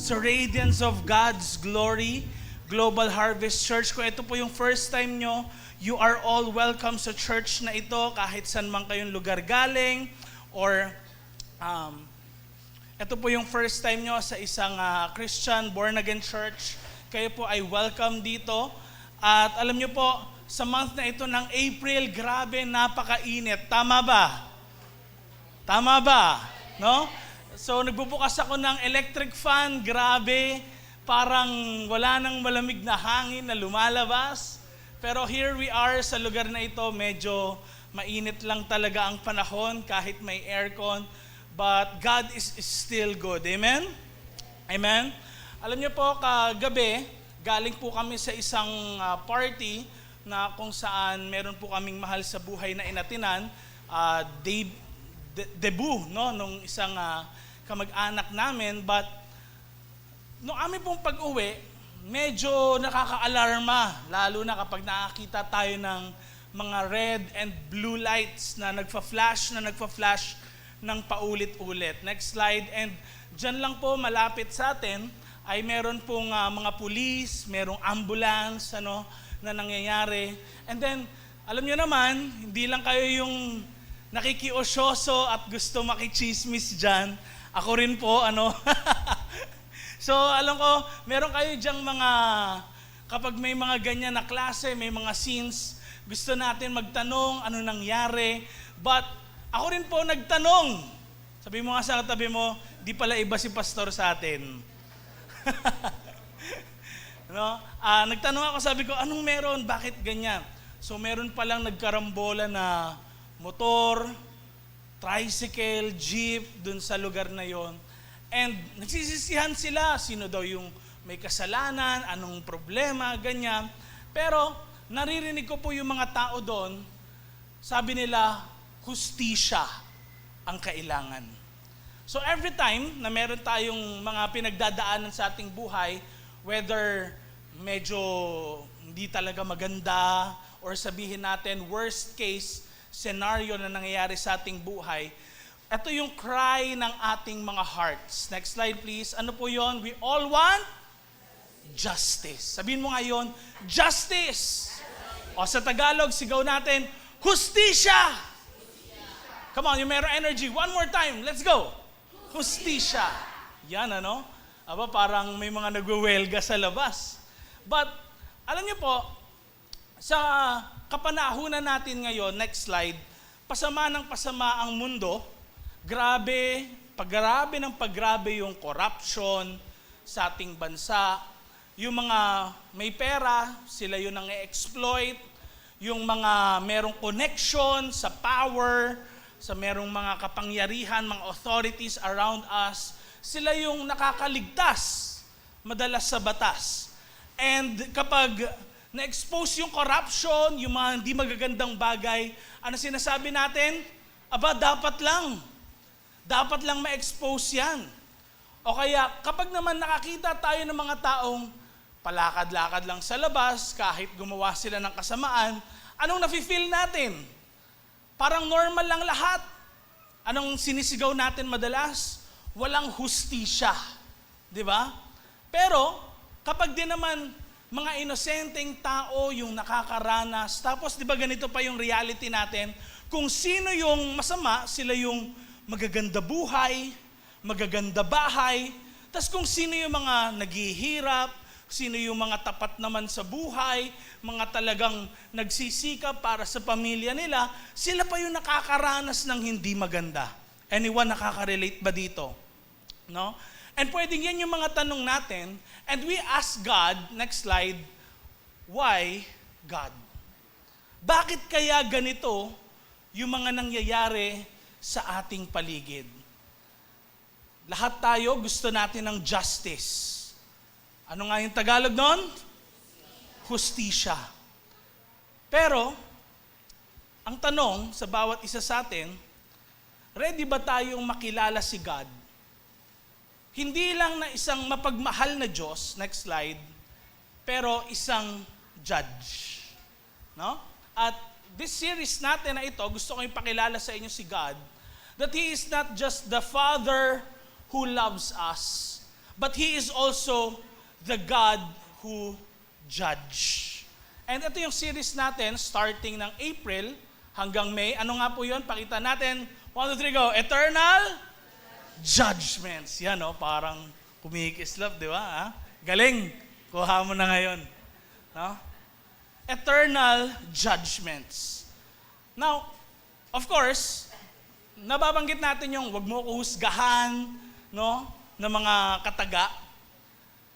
sa Radiance of God's Glory Global Harvest Church. Kung ito po yung first time nyo, you are all welcome sa church na ito kahit saan man kayong lugar galing, or ito po yung first time nyo sa isang Christian born-again church. Kayo po ay welcome dito. At alam nyo po, sa month na ito ng April, grabe, napakainit. Tama ba? Tama ba? No? So nagbubukas ako ng electric fan, grabe, parang wala nang malamig na hangin na lumalabas. Pero here we are sa lugar na ito, medyo mainit lang talaga ang panahon kahit may aircon. But God is still good. Amen? Amen? Alam niyo po, kagabi, galing po kami sa isang party na kung saan meron po kaming mahal sa buhay na inatinan, debut, no, nung isang kamag-anak namin. But nung amin pong pag-uwi, medyo nakaka-alarma, lalo na kapag nakakita tayo ng mga red and blue lights na nagfa-flash ng paulit-ulit. Next slide. And dyan lang po malapit sa atin ay meron pong mga pulis, merong ambulance na nangyayari. And then, alam nyo naman, hindi lang kayo yung nakikiosyoso at gusto makichismis dyan. Ako rin po, So, alam ko, meron kayo dyang mga, kapag may mga ganyan na klase, may mga scenes, gusto natin magtanong, ano nangyari. But, ako rin po nagtanong. Sabi mo nga sa katabi mo, di pala iba si pastor sa atin. No? Nagtanong ako, sabi ko, anong meron? Bakit ganyan? So, meron palang nagkarambola na motor, tricycle, jeep, dun sa lugar na yon. And nagsisisihan sila, sino daw yung may kasalanan, anong problema, ganyan. Pero naririnig ko po yung mga tao doon, sabi nila, hustisya ang kailangan. So every time na meron tayong mga pinagdadaanan sa ating buhay, whether medyo hindi talaga maganda, or sabihin natin worst case scenario na nangyayari sa ating buhay, ito yung cry ng ating mga hearts. Next slide please. Ano po yon? We all want justice. Sabihin mo ngayon, justice. O sa Tagalog, sigaw natin, hustisya. Come on, yung meron energy. One more time, let's go. Hustisya. Yan Aba, parang may mga nagwewelga sa labas. But, alam niyo po, sa kapanahunan natin ngayon, next slide, pasama ng pasama ang mundo. Grabe ng paggrabe yung corruption sa ating bansa. Yung mga may pera, sila yung nang-exploit. Yung mga merong connection sa power, sa merong mga kapangyarihan, mga authorities around us, sila yung nakakaligtas madalas sa batas. And kapag na-expose yung corruption, yung mga hindi magagandang bagay, ano sinasabi natin? Aba, dapat lang ma-expose yan. O kaya, kapag naman nakakita tayo ng mga taong palakad-lakad lang sa labas, kahit gumawa sila ng kasamaan, anong nafe-feel natin? Parang normal lang lahat. Anong sinisigaw natin madalas? Walang hustisya. Di ba? Pero, kapag din naman mga inosenteng tao yung nakakaranas, tapos di ba ganito pa yung reality natin, kung sino yung masama, sila yung magaganda buhay, magaganda bahay. Tapos kung sino yung mga naghihirap, sino yung mga tapat naman sa buhay, mga talagang nagsisikap para sa pamilya nila, sila pa yung nakakaranas ng hindi maganda. Anyone nakaka-relate ba dito? No? And pwedeng yan yung mga tanong natin, and we ask God, next slide, why God? Bakit kaya ganito yung mga nangyayari sa ating paligid? Lahat tayo gusto natin ng justice. Ano nga yung Tagalog nun? Hustisya. Pero, ang tanong sa bawat isa sa atin, ready ba tayong makilala si God? Hindi lang na isang mapagmahal na Diyos, next slide, pero isang judge. No? At this series natin na ito, gusto kong ipakilala sa inyo si God, that He is not just the Father who loves us, but He is also the God who judge. And ito yung series natin, starting ng April hanggang May. Ano nga po yun? Pakita natin. 1, 2, 3, go. Eternal judgments. Yan, no? Parang kumikislap, di ba? Ha? Galing. Kuha mo na ngayon. No? Eternal judgments. Now, of course, nababanggit natin yung wag mo ko husgahan, no? Ng mga kataga.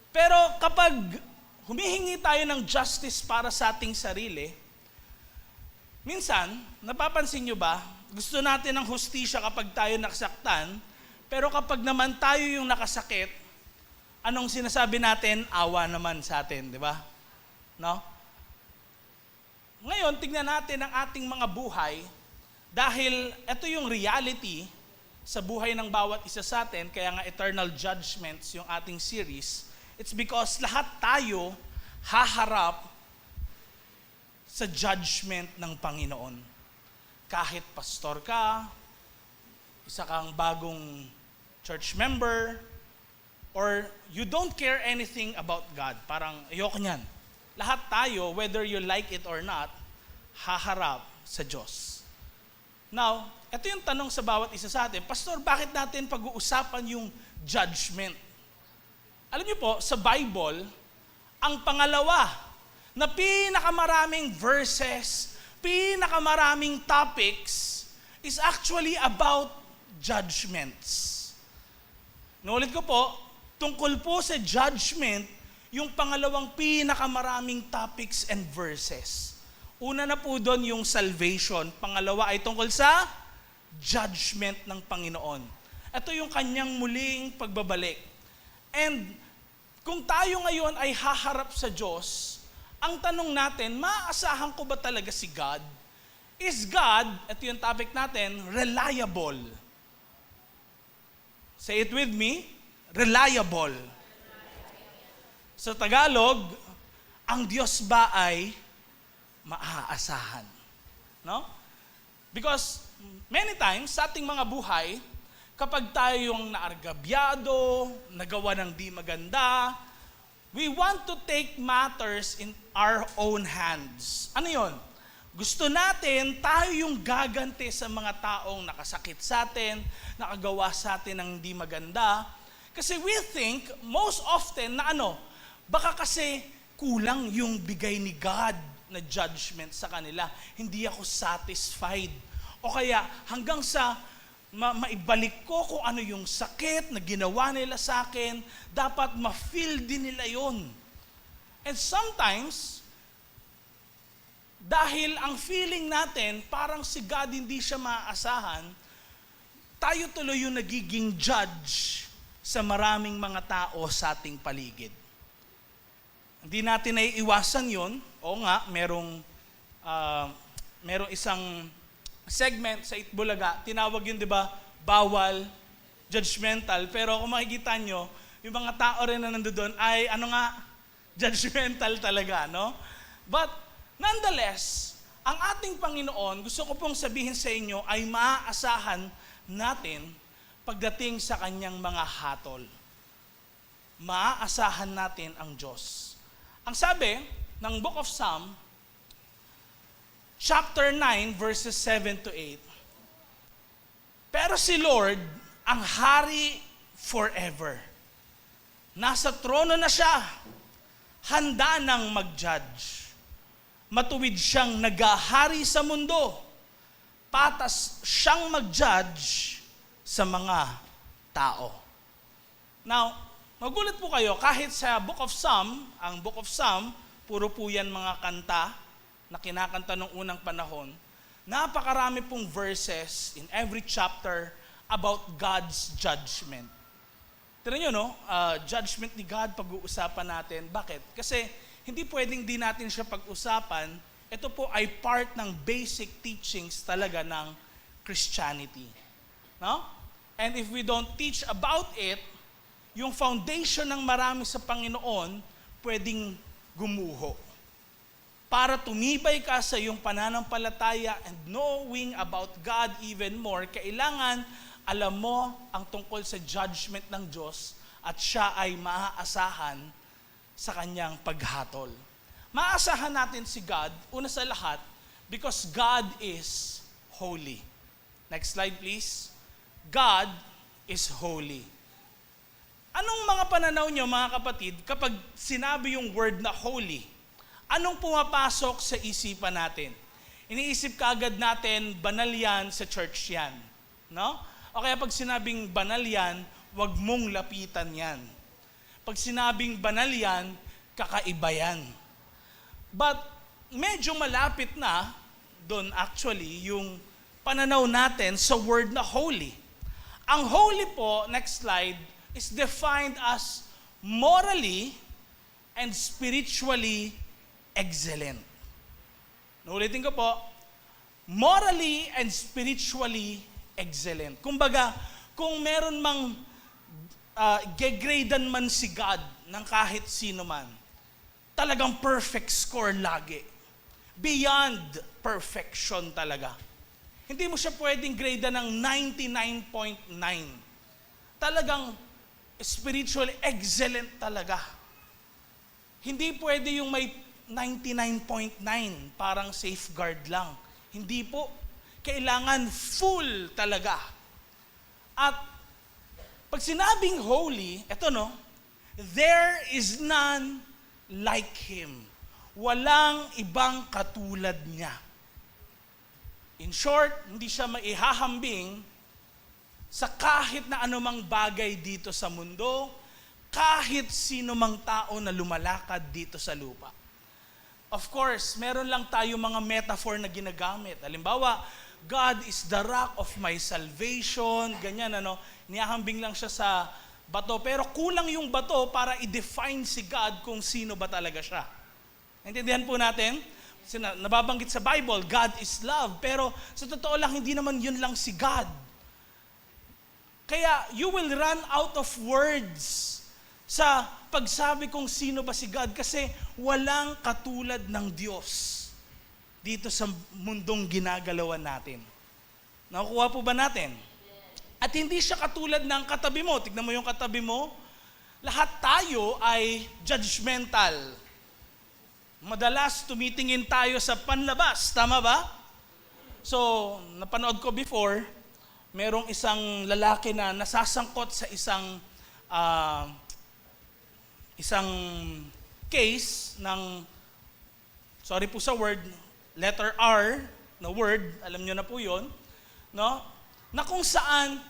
Pero kapag humihingi tayo ng justice para sa ating sarili, minsan, napapansin nyo ba, gusto natin ng hustisya kapag tayo nakasaktan, pero kapag naman tayo yung nakasakit, anong sinasabi natin? Awa naman sa atin, di ba? No? Ngayon, tingnan natin ang ating mga buhay, dahil ito yung reality sa buhay ng bawat isa sa atin, kaya nga Eternal Judgments yung ating series. It's because lahat tayo haharap sa judgment ng Panginoon. Kahit pastor ka, isa kang bagong church member, or you don't care anything about God. Parang ayoko niyan. Lahat tayo, whether you like it or not, haharap sa Diyos. Now, ito yung tanong sa bawat isa sa atin, Pastor, bakit natin pag-uusapan yung judgment? Alam niyo po, sa Bible, ang pangalawa na pinakamaraming verses, pinakamaraming topics is actually about judgments. Nuulit ko po, tungkol po sa judgment, yung pangalawang pinakamaraming topics and verses. Una na po doon yung salvation. Pangalawa ay tungkol sa judgment ng Panginoon. Ito yung kanyang muling pagbabalik. And kung tayo ngayon ay haharap sa Diyos, ang tanong natin, maaasahan ko ba talaga si God? Is God, ito yung topic natin, reliable? Say it with me, reliable. Sa Tagalog, ang Diyos ba ay maaasahan? No? Because many times sa ating mga buhay, kapag tayong naargabyado, nagawa ng di maganda, we want to take matters in our own hands. Ano yon? Gusto natin tayo yung gaganti sa mga taong nakasakit sa atin, nakagawa sa atin ng di maganda. Kasi we think most often na baka kasi kulang yung bigay ni God na judgment sa kanila. Hindi ako satisfied. O kaya hanggang sa maibalik ko kung ano yung sakit na ginawa nila sa akin, dapat ma-feel din nila yon. And sometimes, dahil ang feeling natin, parang si God hindi siya maaasahan, tayo tuloy yung nagiging judge sa maraming mga tao sa ating paligid. Hindi natin naiiwasan yon. Oo nga, merong isang segment sa Itbulaga, tinawag yun, di ba, bawal, judgmental. Pero kung makikita nyo, yung mga tao rin na nandoon ay, judgmental talaga, no? But, nonetheless, ang ating Panginoon, gusto ko pong sabihin sa inyo, ay maaasahan natin pagdating sa kanyang mga hatol. Maaasahan natin ang Diyos. Ang sabi ng Book of Psalm, chapter 9, verses 7 to 8. Pero si Lord, ang hari forever. Nasa trono na siya, handa nang mag-judge. Matuwid siyang nagahari sa mundo. Patas siyang mag-judge sa mga tao. Now, magulat po kayo, kahit sa Book of Psalm, ang Book of Psalm, puro po yan mga kanta, na kinakanta nung unang panahon, napakarami pong verses in every chapter about God's judgment. Tignan nyo, no? Judgment ni God, pag-uusapan natin. Bakit? Kasi hindi pwedeng di natin siya pag-usapan. Ito po ay part ng basic teachings talaga ng Christianity. No? And if we don't teach about it, yung foundation ng marami sa Panginoon, pwedeng gumuho. Para tumibay ka sa iyong pananampalataya and knowing about God even more, kailangan alam mo ang tungkol sa judgment ng Diyos at siya ay maaasahan sa kanyang paghatol. Maaasahan natin si God, una sa lahat, because God is holy. Next slide please. God is holy. Anong mga pananaw nyo mga kapatid kapag sinabi yung word na holy? Anong pumapasok sa isipan natin? Iniisip kaagad natin, banal yan sa church yan. No? O kaya pag sinabing banal yan, wag mong lapitan yan. Pag sinabing banal yan, kakaiba yan. But medyo malapit na doon actually yung pananaw natin sa word na holy. Ang holy po, next slide, is defined as morally and spiritually excellent. Naulitin ko po, morally and spiritually excellent. Kumbaga, kung meron mang gegradean man si God ng kahit sino man, talagang perfect score lagi. Beyond perfection talaga. Hindi mo siya pwedeng gradean ng 99.9. Talagang spiritually excellent talaga. Hindi pwede yung may 99.9, parang safeguard lang. Hindi po. Kailangan full talaga. At pag sinabing holy, eto no, there is none like Him. Walang ibang katulad niya. In short, hindi siya maihahambing sa kahit na anumang bagay dito sa mundo, kahit sino mang tao na lumalakad dito sa lupa. Of course, meron lang tayo mga metaphor na ginagamit. Halimbawa, God is the rock of my salvation, ganyan ano, niyahambing lang siya sa bato, pero kulang yung bato para i-define si God kung sino ba talaga siya. Naintindihan po natin? Kasi nababanggit sa Bible, God is love, pero sa totoo lang, hindi naman yun lang si God. Kaya you will run out of words sa pagsabi kung sino ba si God kasi walang katulad ng Diyos dito sa mundong ginagalawan natin. Nakukuha po ba natin? At hindi siya katulad ng katabi mo. Tignan mo yung katabi mo. Lahat tayo ay judgmental. Madalas tumitingin tayo sa panlabas. Tama ba? So, napanood ko before, merong isang lalaki na nasasangkot sa isang case ng, sorry po sa word, letter R na word, alam nyo na po yun, no? Na kung saan,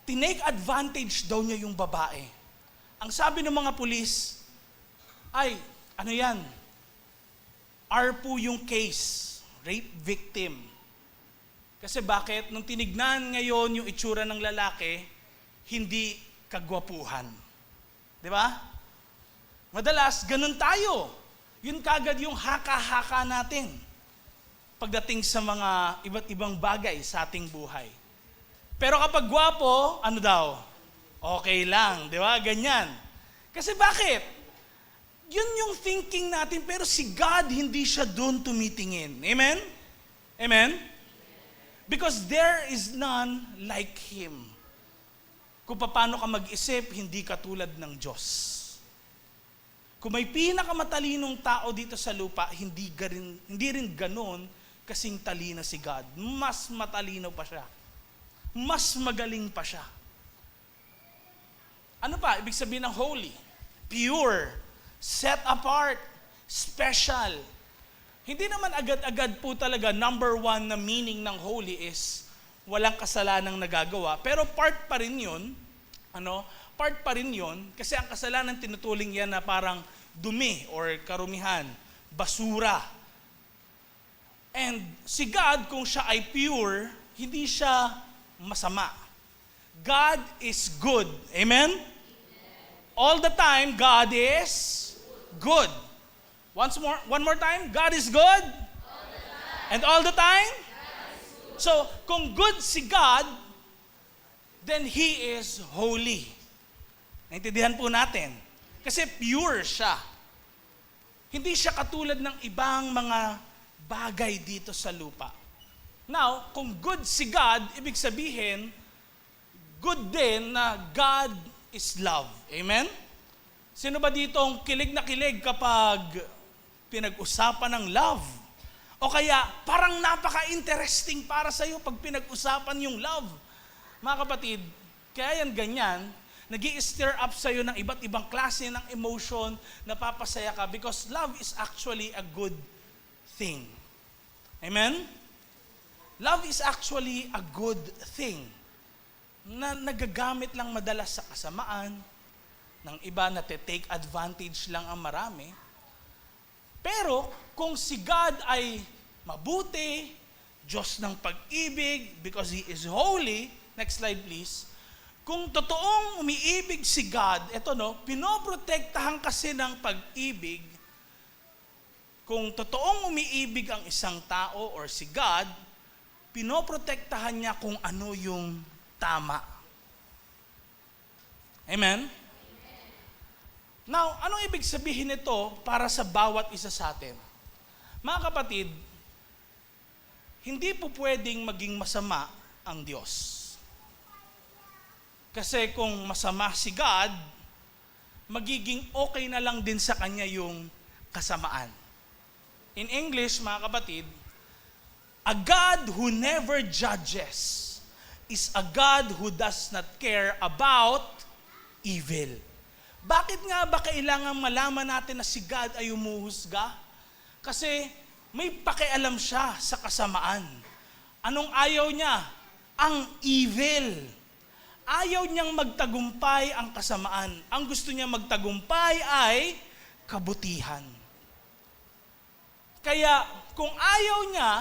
tinake advantage daw niya yung babae. Ang sabi ng mga pulis, ay, ano yan? R po yung case, rape victim. Kasi bakit? Nung tinignan ngayon yung itsura ng lalaki, hindi kagwapuhan. Di ba? Madalas, ganun tayo. Yun kagad yung haka-haka natin pagdating sa mga iba't ibang bagay sa ating buhay. Pero kapag gwapo, ano daw? Okay lang, di ba? Ganyan. Kasi bakit? Yun yung thinking natin, pero si God, hindi siya doon tumitingin. Amen? Amen? Because there is none like Him. Kung paano ka mag-isip, hindi katulad ng Diyos. Kung may pinakamatalinong tao dito sa lupa, hindi rin ganon kasing talino si God. Mas matalino pa siya. Mas magaling pa siya. Ano pa? Ibig sabihin ng holy. Pure. Set apart. Special. Hindi naman agad-agad po talaga number one na meaning ng holy is walang kasalanang nagagawa. Pero part pa rin yun. Part pa rin yun. Kasi ang kasalanan tinutuling yan na parang dumi or karumihan. Basura. And si God, kung siya ay pure, hindi siya masama. God is good. Amen? All the time, God is good. One more time, God is good. And all the time? So, kung good si God, then He is holy. Naintindihan po natin. Kasi pure siya. Hindi siya katulad ng ibang mga bagay dito sa lupa. Now, kung good si God, ibig sabihin, good din na God is love. Amen? Sino ba dito ang kilig na kilig kapag pinag-usapan ng love? O kaya parang napaka-interesting para sa iyo pag pinag-usapan yung love. Mga kapatid, kaya yan ganyan, nag-i-stir up sa iyo ng iba't ibang klase ng emotion, napapasaya ka because love is actually a good thing. Amen? Love is actually a good thing na nagagamit lang madalas sa kasamaan, ng iba na take advantage lang ang marami. Pero kung si God ay mabuti, Diyos ng pag-ibig, because He is holy, next slide please, kung totoong umiibig si God, pinoprotektahan kasi ng pag-ibig, kung totoong umiibig ang isang tao or si God, pinoprotektahan niya kung ano yung tama. Amen? Now, anong ibig sabihin nito para sa bawat isa sa atin? Mga kapatid, hindi po pwedeng maging masama ang Diyos. Kasi kung masama si God, magiging okay na lang din sa Kanya yung kasamaan. In English, mga kapatid, a God who never judges is a God who does not care about evil. Bakit nga ba kailangan malaman natin na si God ay umuhusga? Kasi may pakialam siya sa kasamaan. Anong ayaw niya? Ang evil. Ayaw niyang magtagumpay ang kasamaan. Ang gusto niya magtagumpay ay kabutihan. Kaya kung ayaw niya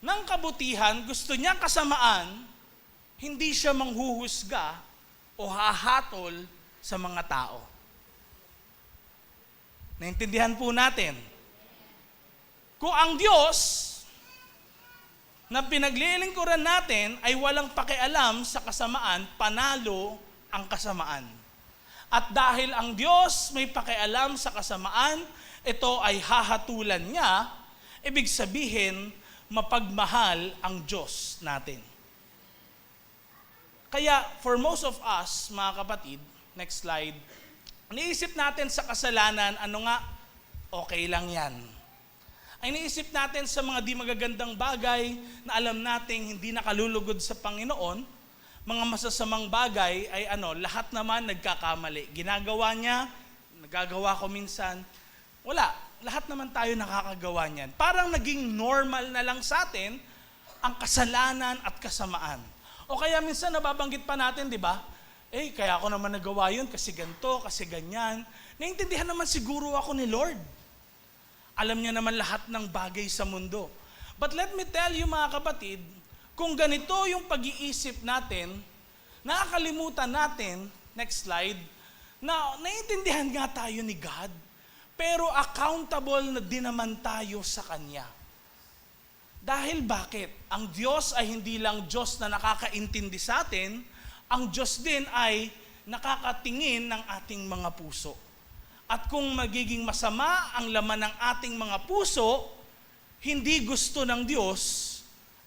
ng kabutihan, gusto niya kasamaan, hindi siya manghuhusga o hahatol sa mga tao. Naintindihan po natin. Kung ang Diyos na pinaglilingkuran natin ay walang pakialam sa kasamaan, panalo ang kasamaan. At dahil ang Diyos may pakialam sa kasamaan, ito ay hahatulan niya, ibig sabihin, mapagmahal ang Diyos natin. Kaya, for most of us, mga kapatid, next slide, iniisip natin sa kasalanan, okay lang yan. Ay iniisip natin sa mga di magagandang bagay na alam nating hindi nakalulugod sa Panginoon, mga masasamang bagay ay lahat naman nagkakamali. Ginagawa niya, nagagawa ko minsan, wala. Lahat naman tayo nakakagawa niyan. Parang naging normal na lang sa atin ang kasalanan at kasamaan. O kaya minsan nababanggit pa natin, di ba? Kaya ako naman nagawa yun kasi ganito, kasi ganyan. Naintindihan naman siguro ako ni Lord. Alam niya naman lahat ng bagay sa mundo. But let me tell you mga kapatid, kung ganito yung pag-iisip natin, nakakalimutan natin, next slide, na naintindihan nga tayo ni God, pero accountable na din naman tayo sa Kanya. Dahil bakit? Ang Diyos ay hindi lang Diyos na nakakaintindi sa atin, ang Diyos din ay nakakatingin ng ating mga puso. At kung magiging masama ang laman ng ating mga puso, hindi gusto ng Diyos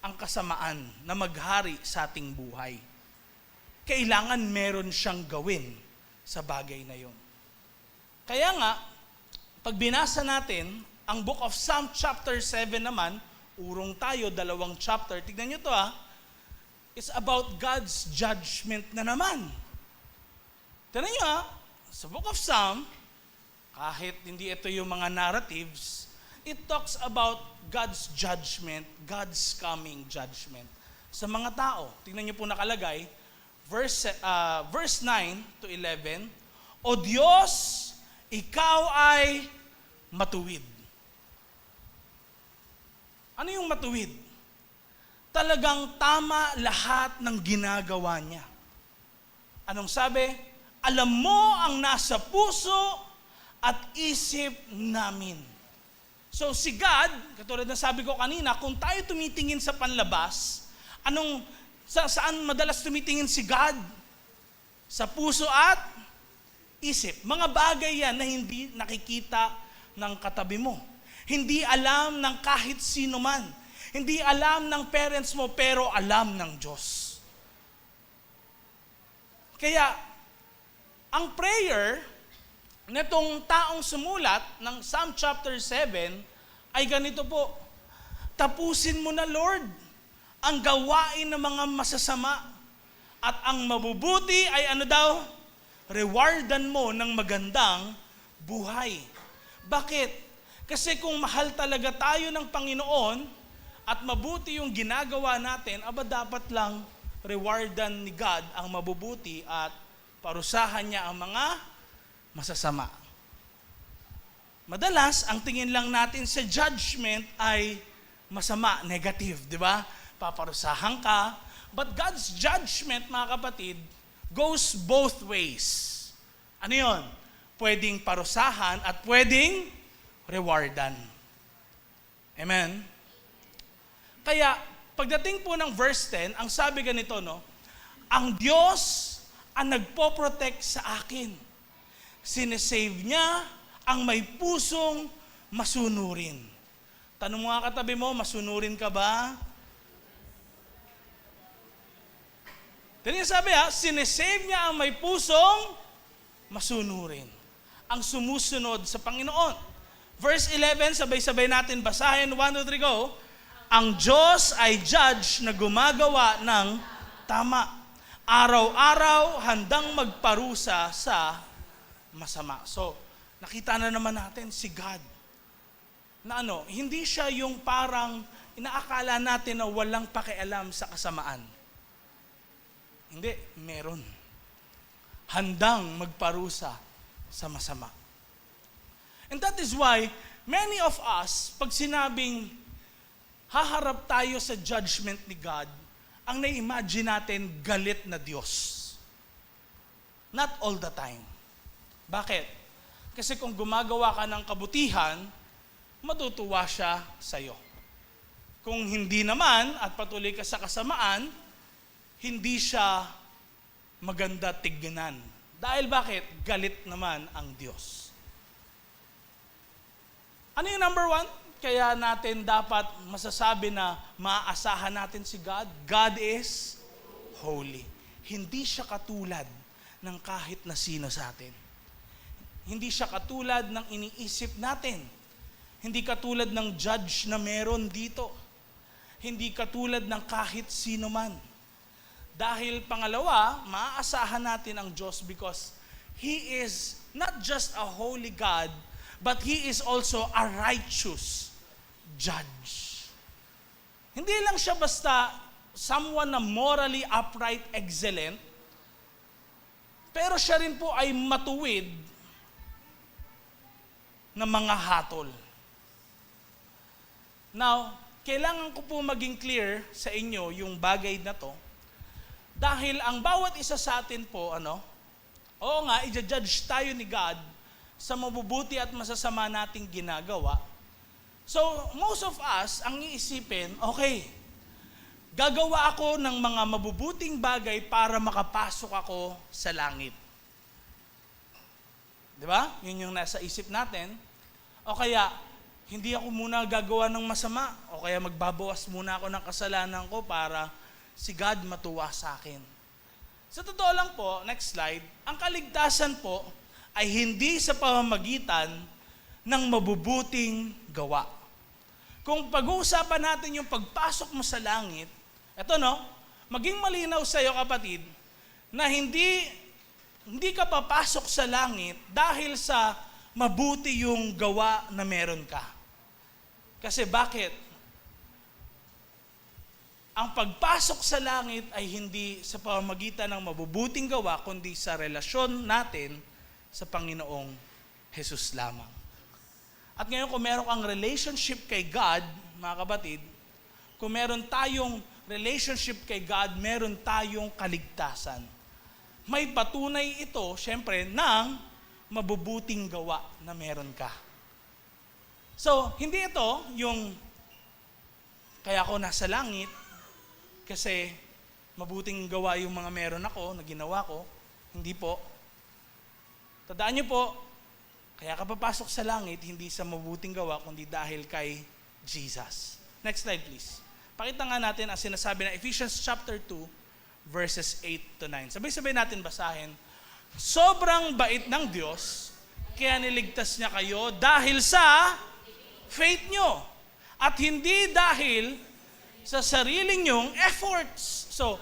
ang kasamaan na maghari sa ating buhay. Kailangan meron siyang gawin sa bagay na yon. Kaya nga, pag binasa natin, ang Book of Psalm chapter 7 naman, urong tayo, 2 chapter. Tignan nyo to It's about God's judgment na naman. Tignan nyo sa Book of Psalm, kahit hindi ito yung mga narratives, it talks about God's judgment, God's coming judgment sa mga tao. Tignan nyo po nakalagay, verse 9 to 11, O Diyos, Ikaw ay matuwid. Ano yung matuwid? Talagang tama lahat ng ginagawa niya. Anong sabi? Alam mo ang nasa puso at isip namin. So si God, katulad na sabi ko kanina, kung tayo tumitingin sa panlabas, saan madalas tumitingin si God? Sa puso at isip. Mga bagay yan na hindi nakikita ng katabi mo. Hindi alam ng kahit sino man. Hindi alam ng parents mo, pero alam ng Diyos. Kaya, ang prayer nitong taong sumulat ng Psalm chapter 7 ay ganito po, tapusin mo na, Lord, ang gawain ng mga masasama at ang mabubuti ay ano daw? Rewardan mo ng magandang buhay. Bakit? Kasi kung mahal talaga tayo ng Panginoon at mabuti yung ginagawa natin, dapat lang rewardan ni God ang mabubuti at parusahan niya ang mga masasama. Madalas, ang tingin lang natin sa judgment ay masama, negative, di ba? Paparusahan ka. But God's judgment, mga kapatid, goes both ways. Ano yun? Pwedeng parusahan at pwedeng rewardan. Amen? Kaya, pagdating po ng verse 10, ang sabi ganito, no? Ang Diyos ang nagpo-protect sa akin. Sinesave niya ang may pusong masunurin. Tanong mo nga katabi mo, masunurin ka ba? Ganyan sabi sinesave niya ang may pusong masunurin. Ang sumusunod sa Panginoon. Verse 11, sabay-sabay natin basahin. 1, 2, 3, go. Ang Diyos ay judge na gumagawa ng tama. Araw-araw handang magparusa sa masama. So, nakita na naman natin si God. Na hindi siya yung parang inaakala natin na walang pakialam sa kasamaan. Hindi, meron. Handang magparusa sa masama. And that is why, many of us, pag sinabing haharap tayo sa judgment ni God, ang na-imagine natin galit na Diyos. Not all the time. Bakit? Kasi kung gumagawa ka ng kabutihan, matutuwa siya sa'yo. Kung hindi naman at patuloy ka sa kasamaan, hindi siya maganda tignan. Dahil bakit? Galit naman ang Diyos. Ano yung number 1? Kaya natin dapat masasabi na maaasahan natin si God. God is holy. Hindi siya katulad ng kahit na sino sa atin. Hindi siya katulad ng iniisip natin. Hindi katulad ng judge na meron dito. Hindi katulad ng kahit sino man. Dahil pangalawa, maaasahan natin ang Diyos because He is not just a holy God, but He is also a righteous judge. Hindi lang siya basta someone na morally upright, excellent, pero siya rin po ay matuwid na mga hatol. Now, kailangan ko po maging clear sa inyo yung bagay na to dahil ang bawat isa sa atin po, oo nga, i-judge tayo ni God sa mabubuti at masasama nating ginagawa. So, most of us, ang iisipin, okay, gagawa ako ng mga mabubuting bagay para makapasok ako sa langit. Di ba? Yun yung nasa isip natin. O kaya, hindi ako muna gagawa ng masama. O kaya magbabawas muna ako ng kasalanan ko para si God matuwa sa akin. Sa totoo lang po, next slide, ang kaligtasan po ay hindi sa pamamagitan ng mabubuting gawa. Kung pag-uusapan natin yung pagpasok mo sa langit, eto maging malinaw sa iyo kapatid, na hindi ka papasok sa langit dahil sa mabuti yung gawa na meron ka. Kasi bakit? Ang pagpasok sa langit ay hindi sa pamamagitan ng mabubuting gawa, kundi sa relasyon natin sa Panginoong Jesus lamang. At ngayon kung meron kang relationship kay God, mga kapatid, kung meron tayong relationship kay God, meron tayong kaligtasan. May patunay ito, syempre, ng mabubuting gawa na meron ka. So, hindi ito yung kaya ako nasa langit kasi mabuting gawa yung mga meron ako na ginawa ko. Hindi po. Tandaan niyo po, kaya ka papasok sa langit, hindi sa mabuting gawa, kundi dahil kay Jesus. Next slide, please. Pakita nga natin ang sinasabi ng Ephesians chapter 2, verses 8 to 9. Sabay-sabay natin basahin. Sobrang bait ng Diyos, kaya niligtas niya kayo dahil sa faith nyo. At hindi dahil sa sariling nyong efforts. So,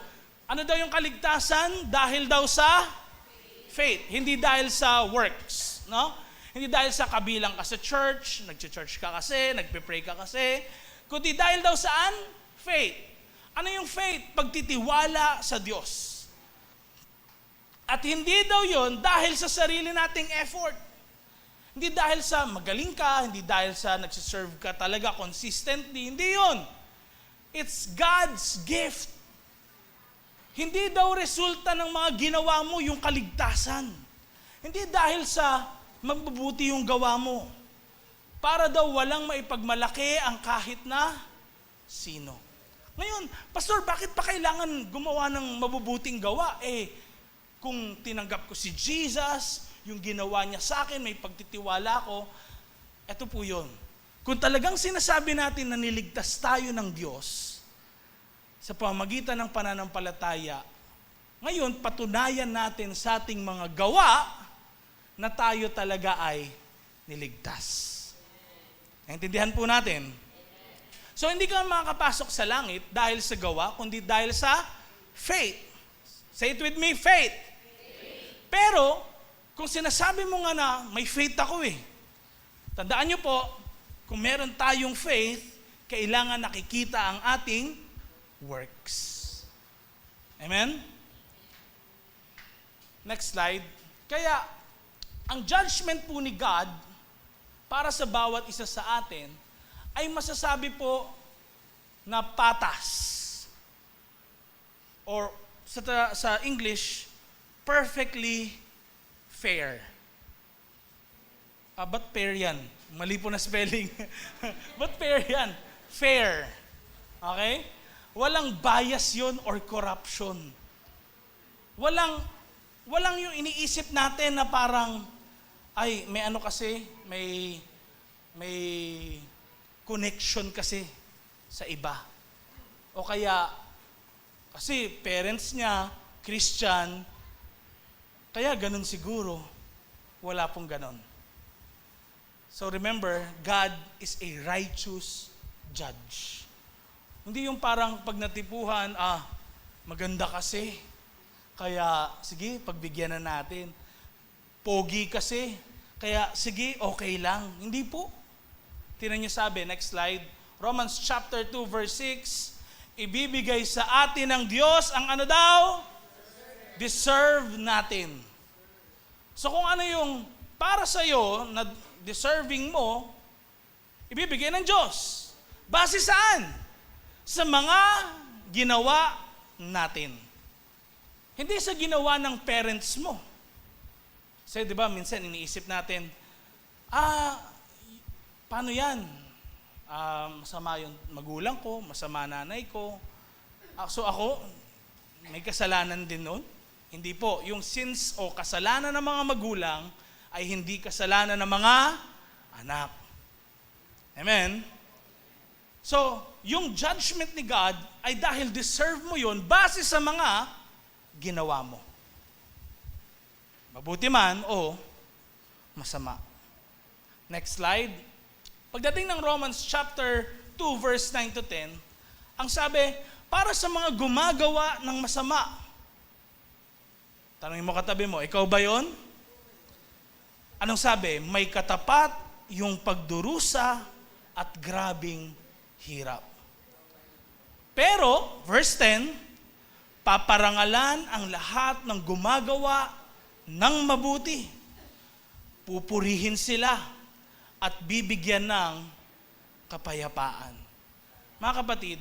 ano daw yung kaligtasan? Dahil daw sa faith. Hindi dahil sa works. No? Hindi dahil sa kabilang ka sa church, nag-church ka kasi, nagpe-pray ka kasi, kundi dahil daw saan? Faith. Ano yung faith? Pagtitiwala sa Diyos. At hindi daw yun dahil sa sarili nating effort. Hindi dahil sa magaling ka, hindi dahil sa nagsiserve ka talaga consistently. Hindi yun. It's God's gift. Hindi daw resulta ng mga ginawa mo yung kaligtasan. Hindi dahil sa mabubuti yung gawa mo. Para daw walang maipagmalaki ang kahit na sino. Ngayon, Pastor, bakit pa kailangan gumawa ng mabubuting gawa? Kung tinanggap ko si Jesus, yung ginawa niya sa akin, may pagtitiwala ko, eto po yun. Kung talagang sinasabi natin na niligtas tayo ng Diyos sa pamamagitan ng pananampalataya, ngayon patunayan natin sa ating mga gawa na tayo talaga ay niligtas. Naintindihan po natin? So hindi ka makakapasok sa langit dahil sa gawa, kundi dahil sa faith. Say it with me, faith. Pero, kung sinasabi mo nga na may faith ako tandaan niyo po, kung meron tayong faith, kailangan nakikita ang ating works. Amen? Next slide. Kaya, ang judgment po ni God para sa bawat isa sa atin ay masasabi po na patas. Or sa English, perfectly fair. Ba't fair yan? Mali po na spelling. Ba't fair yan? Fair. Okay? Walang bias yun or corruption. Walang yung iniisip natin na parang, ay, may ano kasi, may connection kasi sa iba. O kaya, kasi parents niya, Christian, kaya ganun siguro. Wala pong ganun. So remember, God is a righteous judge. Hindi yung parang pag natipuhan, maganda kasi, kaya sige, pagbigyan na natin. Pogi kasi, kaya sige, okay lang. Hindi po. Tingnan niyo sabi, next slide, Romans chapter 2 verse 6, ibibigay sa atin ng Diyos ang ano daw? Deserve natin. So kung ano yung para sa iyo na deserving mo, ibibigay ng Diyos. Base saan? Sa mga ginawa natin. Hindi sa ginawa ng parents mo. Kasi di ba minsan iniisip natin, paano yan? Masama yung magulang ko, masama nanay ko. So ako, may kasalanan din nun? Hindi po. Yung sins o kasalanan ng mga magulang ay hindi kasalanan ng mga anak. Amen? So, yung judgment ni God ay dahil deserve mo yun base sa mga ginawa mo. Mabuti man o masama. Next slide. Pagdating ng Romans chapter 2 verse 9 to 10, ang sabi, para sa mga gumagawa ng masama. Tanungin mo katabi mo, ikaw ba yon? Anong sabi? May katapat yung pagdurusa at grabing hirap. Pero, verse 10, paparangalan ang lahat ng gumagawa ng mabuti. Pupurihin sila at bibigyan ng kapayapaan. Mga kapatid,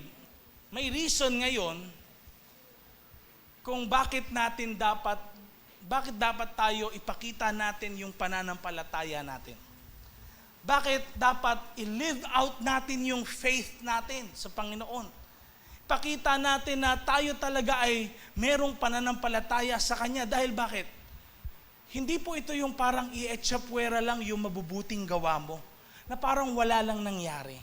may reason ngayon kung bakit dapat tayo ipakita natin yung pananampalataya natin. Bakit dapat i-live out natin yung faith natin sa Panginoon. Pakita natin na tayo talaga ay merong pananampalataya sa Kanya. Dahil bakit? Hindi po ito yung parang i-etsapuera lang yung mabubuting gawa mo, na parang wala lang nangyari.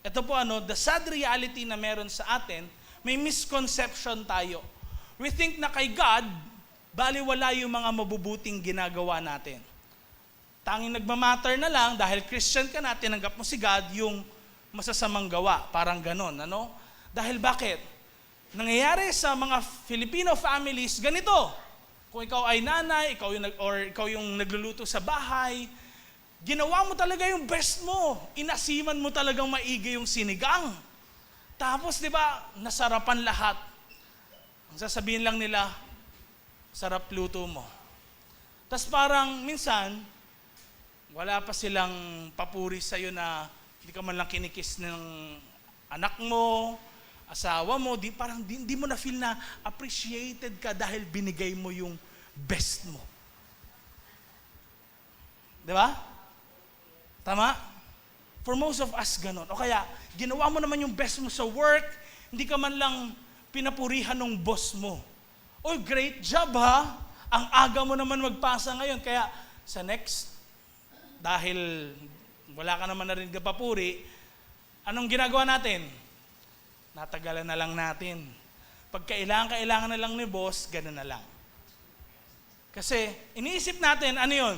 Ito po the sad reality na meron sa atin, may misconception tayo. We think na kay God, baliwala yung mga mabubuting ginagawa natin. Tanging nagmamatter na lang, dahil Christian ka na, tinanggap mo si God, yung masasamang gawa. Parang ganon, ano? Dahil bakit? Nangyayari sa mga Filipino families, ganito. Kung ikaw ay nanay, ikaw yung nagluluto sa bahay, ginawa mo talaga yung best mo. Inasiman mo talagang maigi yung sinigang. Tapos, di ba, nasarapan lahat. Ang sasabihin lang nila, sarap luto mo. Tapos parang minsan, wala pa silang papuri sa'yo na hindi ka man lang kinikis ng anak mo, asawa mo, di mo na feel na appreciated ka dahil binigay mo yung best mo. Di ba? Tama? For most of us, ganon. O kaya, ginawa mo naman yung best mo sa work, hindi ka man lang pinapurihan ng boss mo. Oh, great job ha! Ang aga mo naman magpasa ngayon. Kaya sa next, dahil wala ka naman na rin kapapuri, anong ginagawa natin? Natagalan na lang natin. Pag kailangan na lang ni boss, gano'n na lang. Kasi iniisip natin, ano yun?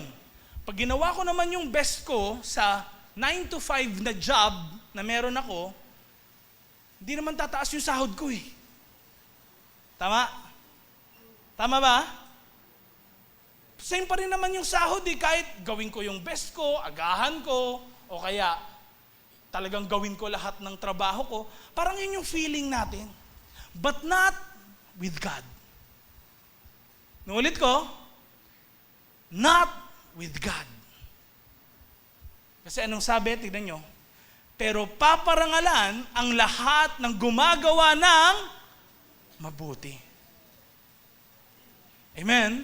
Pag ginawa ko naman yung best ko sa 9 to 5 na job na meron ako, hindi naman tataas yung sahod ko eh. Tama? Tama ba? Same pa rin naman yung sahod eh, kahit gawin ko yung best ko, agahan ko, o kaya talagang gawin ko lahat ng trabaho ko, parang yun yung feeling natin. But not with God. Nuulit ko, not with God. Kasi anong sabi? Tignan nyo. Pero paparangalan ang lahat ng gumagawa ng mabuti. Amen?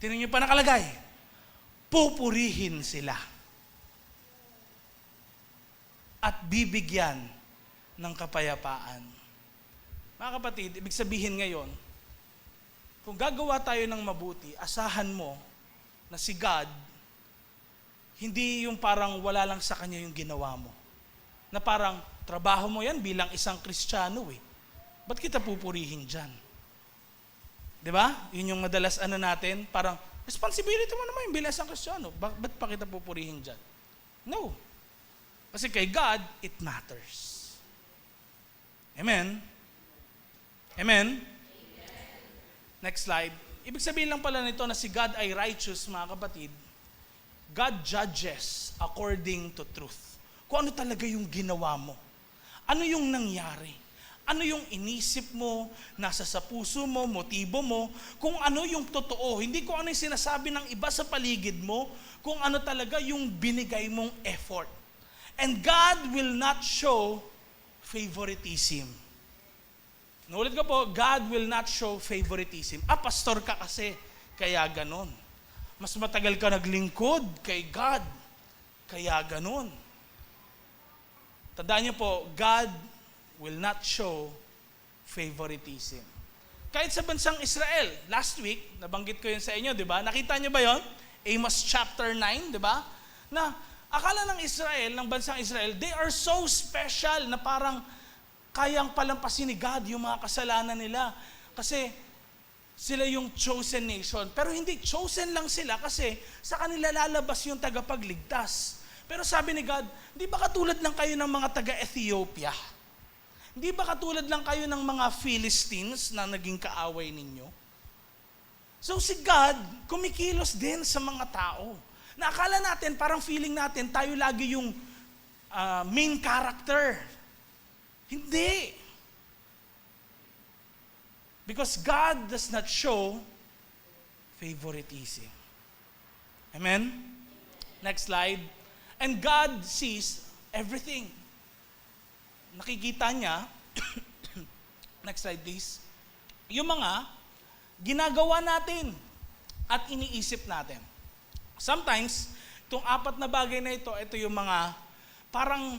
Tignan nyo pa nakalagay. Pupurihin sila. At bibigyan ng kapayapaan. Mga kapatid, ibig sabihin ngayon, kung gagawa tayo ng mabuti, asahan mo na si God, hindi yung parang wala lang sa Kanya yung ginawa mo. Na parang, trabaho mo yan bilang isang Kristiyano eh. Ba't kita pupurihin dyan? Diba? Yun yung madalas natin, parang, responsibility mo naman yung bilang isang Kristiyano. Ba't pa kita pupurihin dyan? No. Kasi kay God, it matters. Amen? Amen? Next slide. Ibig sabihin lang pala nito na si God ay righteous, mga kapatid. God judges according to truth. Kung ano talaga yung ginawa mo. Ano yung nangyari. Ano yung inisip mo, nasa sa puso mo, motibo mo, kung ano yung totoo. Hindi kung ano yung sinasabi ng iba sa paligid mo, kung ano talaga yung binigay mong effort. And God will not show favoritism. Nuulit ko po, God will not show favoritism. Pastor ka kasi, kaya ganon. Mas matagal ka naglingkod kay God, kaya ganon. Tandaan niyo po, God will not show favoritism. Kahit sa bansang Israel, last week, nabanggit ko yun sa inyo, di ba? Nakita niyo ba yun? Amos chapter 9, di ba? Na akala ng Israel, ng bansang Israel, they are so special na parang kayang palampasin ni God yung mga kasalanan nila. Kasi sila yung chosen nation. Pero hindi, chosen lang sila kasi sa kanila lalabas yung tagapagligtas. Pero sabi ni God, di ba katulad lang kayo ng mga taga-Ethiopia? Di ba katulad lang kayo ng mga Philistines na naging kaaway ninyo? So si God, kumikilos din sa mga tao. Naakala natin, parang feeling natin, tayo lagi yung main character. Hindi. Because God does not show favoritism. Amen? Next slide. And God sees everything. Nakikita niya, next slide please, yung mga ginagawa natin at iniisip natin. Sometimes, itong 4 na bagay na ito yung mga parang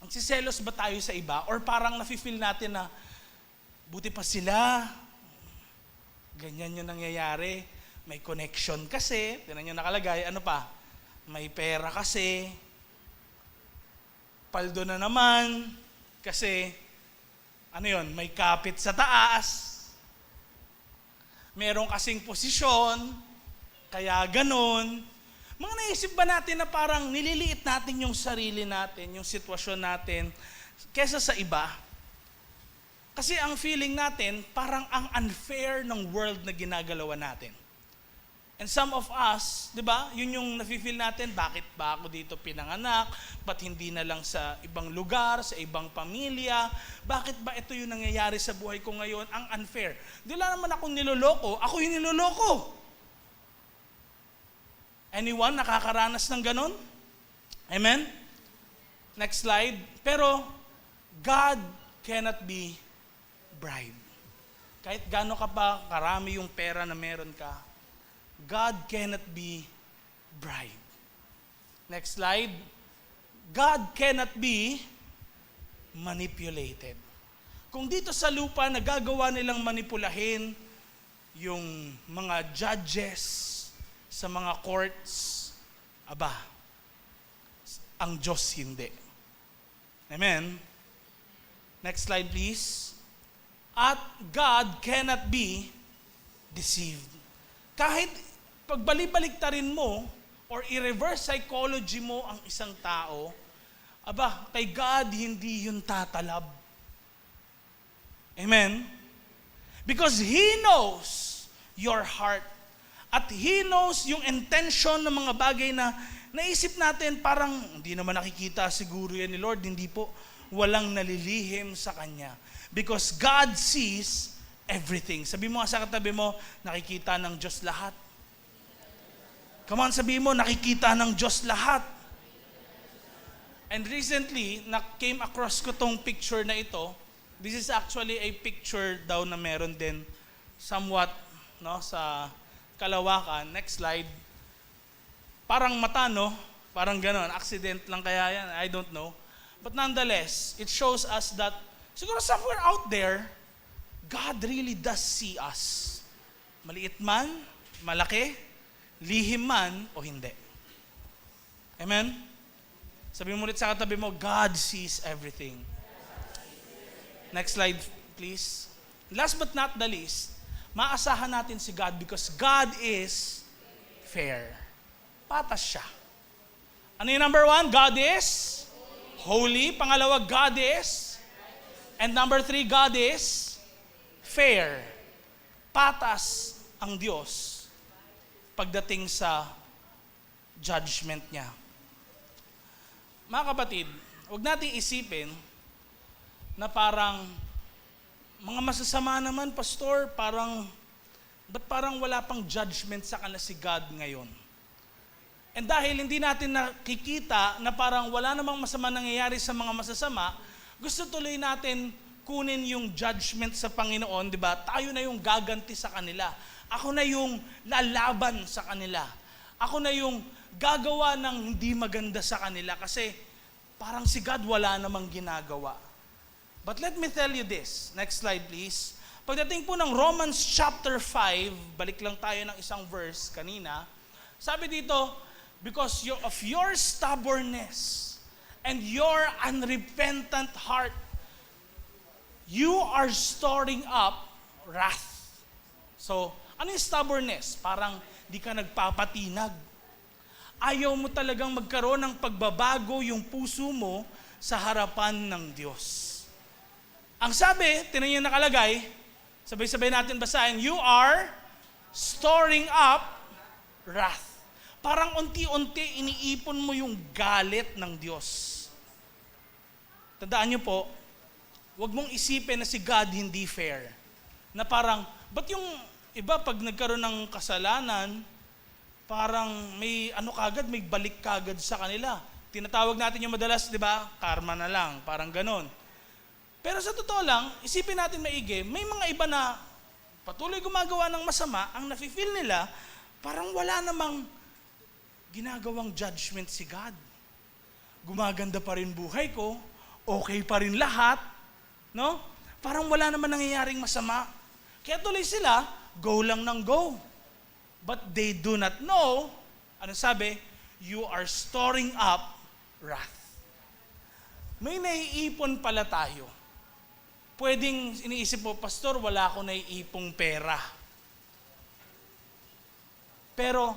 magsiselos ba tayo sa iba or parang nafe-feel natin na buti pa sila, ganyan yung nangyayari, may connection kasi, tinan nyo nakalagay, ano pa, may pera kasi, paldo na naman, kasi, ano yon, may kapit sa taas, Meron kasing posisyon, kaya ganun. Mga naisip ba natin na parang nililiit natin yung sarili natin, yung sitwasyon natin, kesa sa iba? Kasi ang feeling natin, parang ang unfair ng world na ginagalawan natin. And some of us, di ba, yun yung nafe-feel natin, bakit ba ako dito pinanganak? Ba't hindi na lang sa ibang lugar, sa ibang pamilya? Bakit ba ito yung nangyayari sa buhay ko ngayon? Ang unfair. Di lang naman akong niloloko, ako yung niloloko. Anyone nakakaranas ng ganon? Amen? Next slide. Pero, God cannot be bribed. Kahit gaano ka pa karami yung pera na meron ka, God cannot be bribed. Next slide. God cannot be manipulated. Kung dito sa lupa nagagawa nilang manipulahin yung mga judges sa mga courts, aba, ang Diyos hindi. Amen? Next slide please. At God cannot be deceived. Kahit pagbalibalik-tarin mo or i-reverse psychology mo ang isang tao, aba, kay God hindi yun tatalab. Amen? Because He knows your heart. At He knows yung intention ng mga bagay na naisip natin parang hindi naman nakikita siguro yan ni Lord. Hindi po. Walang nalilihim sa Kanya. Because God sees everything. Sabi mo nga sa katabi mo, nakikita ng Diyos lahat. Come on, sabi mo, nakikita ng Diyos lahat. And recently, came across ko tong picture na ito. This is actually a picture daw na meron din somewhat sa Kalawakan. Next slide. Parang mata, no? Parang ganon. Accident lang kaya yan. I don't know. But nonetheless, it shows us that siguro somewhere out there, God really does see us. Maliit man, malaki, lihim man, o hindi. Amen? Sabi mo ulit sa katabi mo, God sees everything. Next slide, please. Last but not the least, maasahan natin si God because God is fair. Patas siya. Ano yung number 1? God is holy. Pangalawa, God is. And number 3, God is fair. Patas ang Diyos pagdating sa judgment niya. Mga kapatid, huwag nating isipin na parang mga masasama naman, pastor, ba't parang wala pang judgment sa kanila si God ngayon? And dahil hindi natin nakikita na parang wala namang masama nangyayari sa mga masasama, gusto tuloy natin kunin yung judgment sa Panginoon, di ba? Tayo na yung gaganti sa kanila. Ako na yung lalaban sa kanila. Ako na yung gagawa ng hindi maganda sa kanila kasi parang si God wala namang ginagawa. But let me tell you this. Next slide please. Pagdating po ng Romans chapter 5, balik lang tayo ng isang verse kanina. Sabi dito, because of your stubbornness and your unrepentant heart, you are storing up wrath. So, ano yung stubbornness? Parang di ka nagpapatinag. Ayaw mo talagang magkaroon ng pagbabago yung puso mo sa harapan ng Diyos. Ang sabi, tinan niyo nakalagay, sabay-sabay natin basahin, you are storing up wrath. Parang unti-unti iniipon mo yung galit ng Diyos. Tandaan niyo po, huwag mong isipin na si God hindi fair. Na parang, ba't yung iba pag nagkaroon ng kasalanan, parang may kagad, may balik kagad sa kanila. Tinatawag natin yung madalas, di ba? Karma na lang, parang ganon. Pero sa totoo lang, isipin natin maigi, may mga iba na patuloy gumagawa ng masama, ang nafe-feel nila, parang wala namang ginagawang judgment si God. Gumaganda pa rin buhay ko, okay pa rin lahat, no? Parang wala naman nangyayaring masama. Kaya tuloy sila, go lang ng go. But they do not know, ano sabi? You are storing up wrath. May naiipon pala tayo. Pwedeng iniisip mo, pastor, wala ako naiipong pera. Pero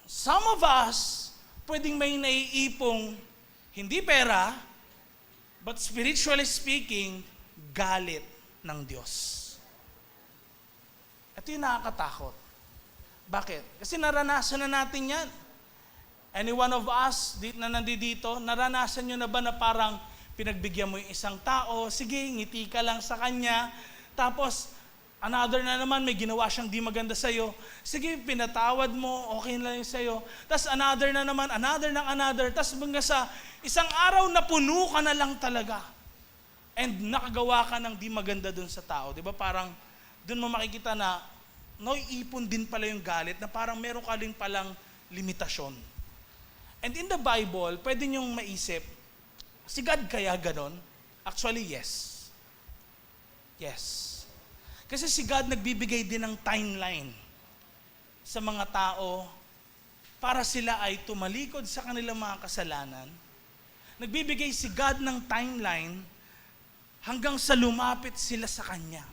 some of us, pwedeng may naiipong hindi pera, but spiritually speaking, galit ng Diyos. Ito yung nakakatakot. Bakit? Kasi naranasan na natin yan. Any one of us na nandito, naranasan nyo na ba na parang pinagbigyan mo yung isang tao, sige, ngiti ka lang sa kanya, tapos another na naman, may ginawa siyang di maganda sa'yo, sige, pinatawad mo, okay lang yung sa'yo, tapos another na naman, another, tapos hanggang sa isang araw na puno ka na lang talaga, and nakagawa ka ng di maganda dun sa tao, di ba? Parang dun mo makikita na ipon din pala yung galit, na parang meron ka din palang limitasyon. And in the Bible, pwede niyong maisip, si God kaya ganon? Actually, yes. Yes. Kasi si God nagbibigay din ng timeline sa mga tao para sila ay tumalikod sa kanilang mga kasalanan. Nagbibigay si God ng timeline hanggang sa lumapit sila sa Kanya.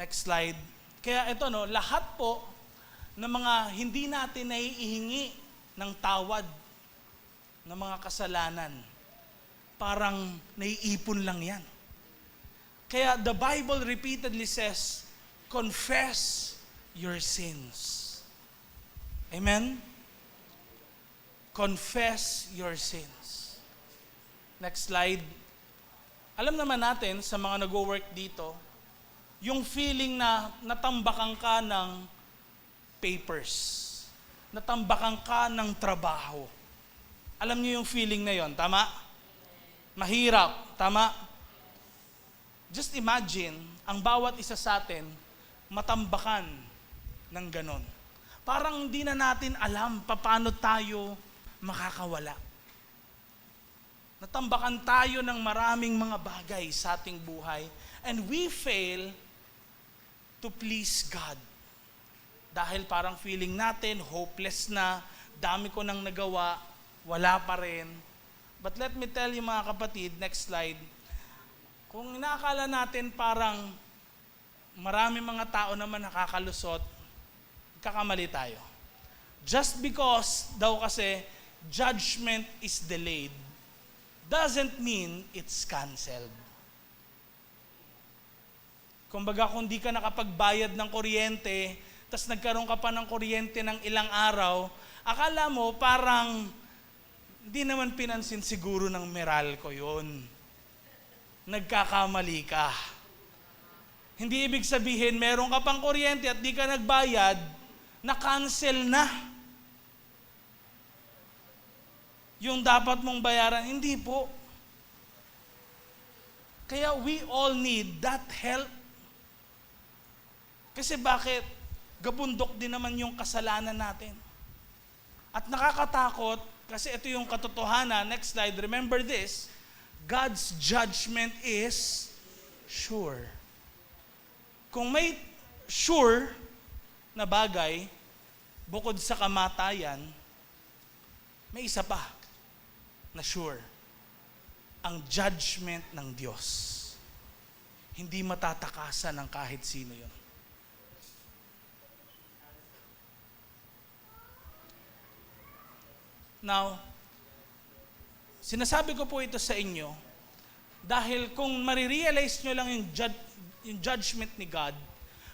Next slide. Kaya ito, lahat po ng mga hindi natin naiihingi ng tawad ng mga kasalanan, parang naiipon lang yan. Kaya the Bible repeatedly says, confess your sins. Amen? Confess your sins. Next slide. Alam naman natin sa mga nag-work dito, yung feeling na natambakan ka ng papers, natambakan ka ng trabaho. Alam niyo yung feeling na yon, tama? Mahirap, tama? Just imagine, ang bawat isa sa atin, matambakan ng ganon. Parang hindi na natin alam paano tayo makakawala. Natambakan tayo ng maraming mga bagay sa ating buhay, and we fail to please God. Dahil parang feeling natin, hopeless na, dami ko nang nagawa, wala pa rin. But let me tell you mga kapatid, next slide, kung inaakala natin parang marami mga tao naman nakakalusot, kakamali tayo. Just because daw kasi judgment is delayed, doesn't mean it's canceled. Kumbaga kung di ka nakapagbayad ng kuryente, tas nagkaroon ka pa ng kuryente ng ilang araw, akala mo parang hindi naman pinansin siguro ng Meralco yun. Nagkakamali ka. Hindi ibig sabihin, meron ka pang kuryente at di ka nagbayad, na-cancel na. Yung dapat mong bayaran, hindi po. Kaya we all need that help. Kasi bakit? Gabundok din naman yung kasalanan natin. At nakakatakot, kasi ito yung katotohanan. Next slide, remember this, God's judgment is sure. Kung may sure na bagay, bukod sa kamatayan, may isa pa na sure. Ang judgment ng Diyos. Hindi matatakasan ng kahit sino yun. Now, sinasabi ko po ito sa inyo dahil kung marirealize nyo lang yung judgment ni God,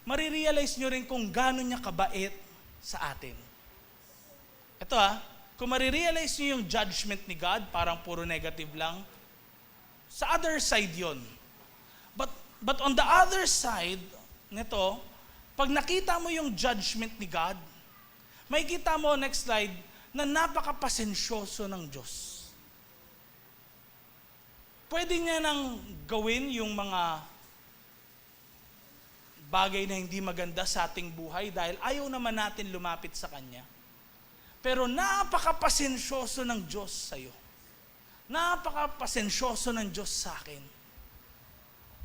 marirealize nyo rin kung gaano niya kabait sa atin. Ito kung marirealize nyo yung judgment ni God, parang puro negative lang, sa other side yon. But on the other side nito, pag nakita mo yung judgment ni God, makikita mo, next slide, na napakapasensyoso ng Diyos. Pwede niya nang gawin yung mga bagay na hindi maganda sa ating buhay dahil ayaw naman natin lumapit sa Kanya. Pero napakapasensyoso ng Diyos sa'yo. Napakapasensyoso ng Diyos sa akin.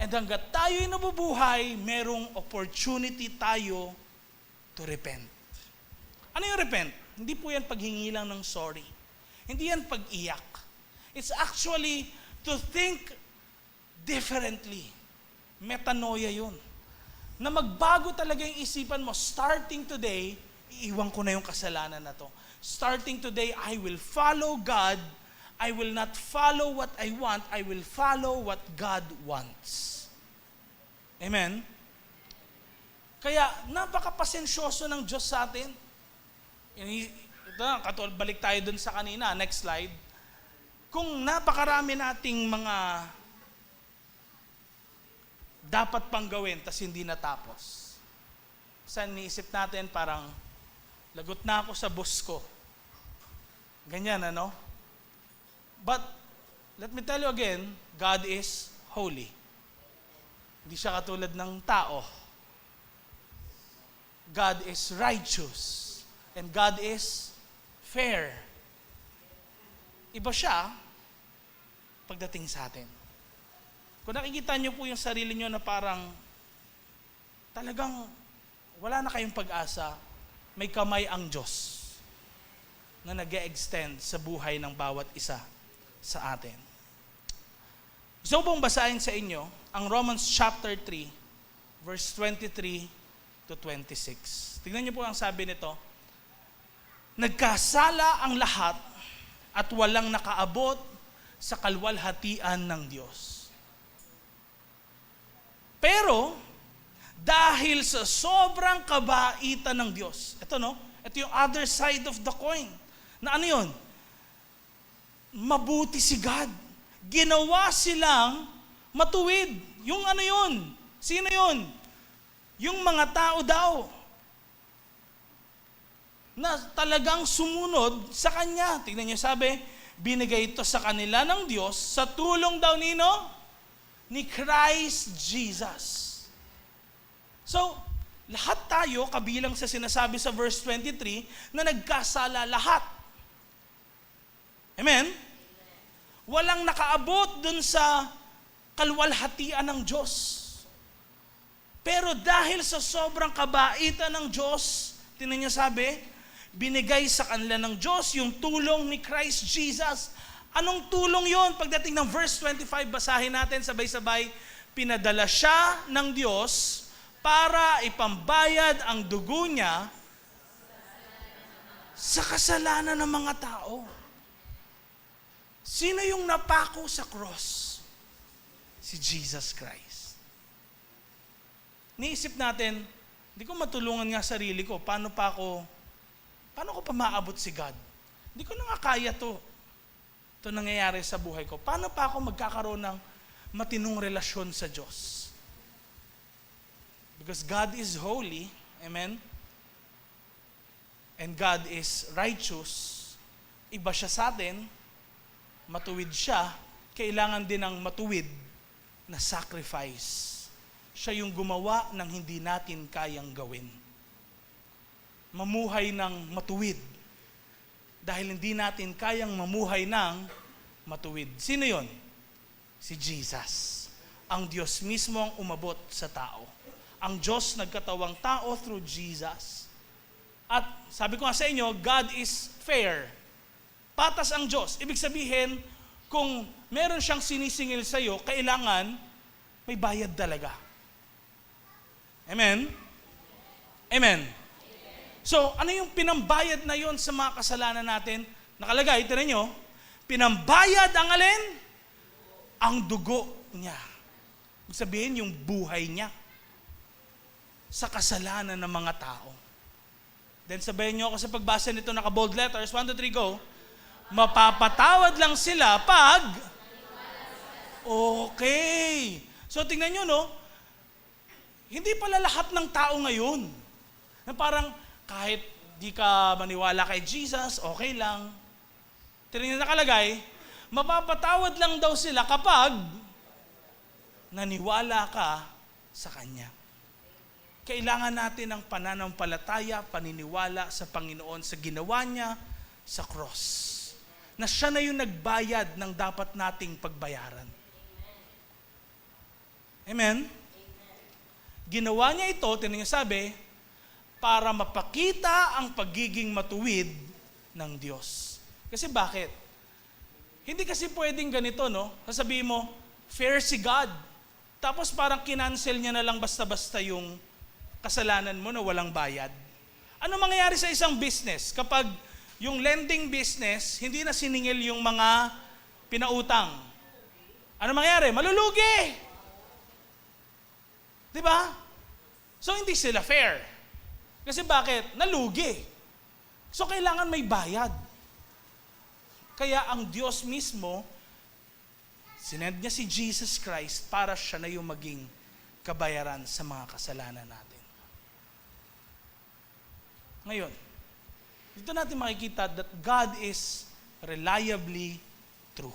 And hanggat tayo'y nabubuhay, merong opportunity tayo to repent. Ano yung repent? Hindi po yan paghingi lang ng sorry. Hindi yan pag-iyak. It's actually to think differently. Metanoia yun. na magbago talaga yung isipan mo. Starting today, iiwan ko na yung kasalanan na to. Starting today, I will follow God. I will not follow what I want. I will follow what God wants. Amen? Kaya, napakapasensyoso ng Diyos sa atin. Ito, balik tayo dun sa kanina. Next slide. Kung napakarami nating mga dapat pang gawin, tas hindi natapos. Saan niisip natin, parang lagot na ako sa boss ko. Ganyan, ano? But, let me tell you again, God is holy. Hindi siya katulad ng tao. God is righteous. And God is fair. Iba siya pagdating sa atin. Kung nakikita niyo po yung sarili niyo na parang talagang wala na kayong pag-asa, may kamay ang Diyos na nag-e-extend sa buhay ng bawat isa sa atin. Gusto ko pong basahin sa inyo ang Romans chapter 3, verse 23 to 26. Tingnan niyo po ang sabi nito. Nagkasala ang lahat at walang nakaabot sa kalwalhatian ng Diyos. Pero, dahil sa sobrang kabaitan ng Diyos, ito yung other side of the coin. Na ano yun? Mabuti si God. Ginawa silang matuwid. Yung ano yun? Sino yun? Yung mga tao daw na talagang sumunod sa Kanya. Tignan niyo, sabi, binigay ito sa kanila ng Diyos sa tulong daw ni Christ Jesus. So, lahat tayo, kabilang sa sinasabi sa verse 23, na nagkasala lahat. Amen? Walang nakaabot dun sa kalwalhatian ng Diyos. Pero dahil sa sobrang kabaitan ng Diyos, tingnan niyo sabi, binigay sa kanila ng Diyos yung tulong ni Christ Jesus. Anong tulong yon? Pagdating ng verse 25, basahin natin sabay-sabay. Pinadala siya ng Diyos para ipambayad ang dugo niya sa kasalanan ng mga tao. Sino yung napako sa cross? Si Jesus Christ. Niisip natin, hindi ko matulungan nga sarili ko. Paano ko pa maabot si God? Hindi ko na nga kaya to. Ito nangyayari sa buhay ko. Paano pa ako magkakaroon ng matinong relasyon sa Diyos? Because God is holy, amen? And God is righteous. Iba siya sa atin, matuwid siya, kailangan din ng matuwid na sacrifice. Siya yung gumawa ng hindi natin kayang gawin. Mamuhay ng matuwid. Dahil hindi natin kayang mamuhay ng matuwid. Sino yon? Si Jesus. Ang Diyos mismo ang umabot sa tao. Ang Diyos nagkatawang tao through Jesus. At sabi ko nga sa inyo, God is fair. Patas ang Diyos. Ibig sabihin, kung meron siyang sinisingil sa iyo, kailangan may bayad talaga. Amen? Amen. So, ano yung pinambayad na yon sa mga kasalanan natin? Nakalagay, tinan nyo, pinambayad ang alin? Ang dugo niya. Ibig sabihin, yung buhay niya sa kasalanan ng mga tao. Then sabayan nyo ako sa pagbasa nito, naka-bold letters, 1, 2, 3, go. Mapapatawad lang sila pag... Okay. So, tingnan nyo, hindi pala lahat ng tao ngayon na parang, kahit di ka maniwala kay Jesus, okay lang. Tingnan nyo nakalagay, mapapatawad lang daw sila kapag naniwala ka sa Kanya. Kailangan natin ng pananampalataya, paniniwala sa Panginoon sa ginawa niya sa cross. Na siya na yung nagbayad ng dapat nating pagbayaran. Amen? Ginawa niya ito, tingnan niyo sabi, para mapakita ang pagiging matuwid ng Diyos. Kasi bakit? Hindi kasi pwedeng ganito, Sasabihin mo, fair si God. Tapos parang kinancel niya na lang basta-basta yung kasalanan mo na walang bayad? Ano mangyayari sa isang business kapag yung lending business, hindi na siningil yung mga pinautang? Ano mangyayari? Malulugi! Di ba? So hindi sila fair. Kasi bakit? Nalugi. So kailangan may bayad. Kaya ang Diyos mismo, sinend niya si Jesus Christ para siya na yung maging kabayaran sa mga kasalanan natin. Ngayon, dito natin makikita that God is reliably true.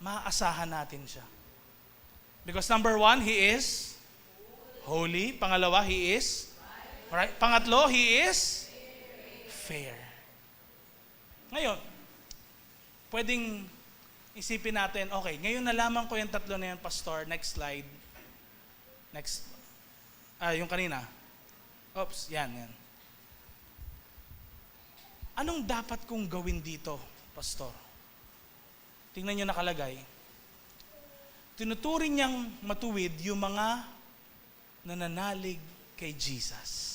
Maaasahan natin siya. Because number 1, He is holy. Pangalawa, He is right. Pangatlo, He is fair. Ngayon, pwedeng isipin natin, okay, ngayon nalaman ko yung tatlo na yan, Pastor. Next slide. Next. Yung kanina. Oops, yan. Anong dapat kong gawin dito, Pastor? Tingnan nyo nakalagay. Tinuturing niyang matuwid yung mga nananalig kay Jesus.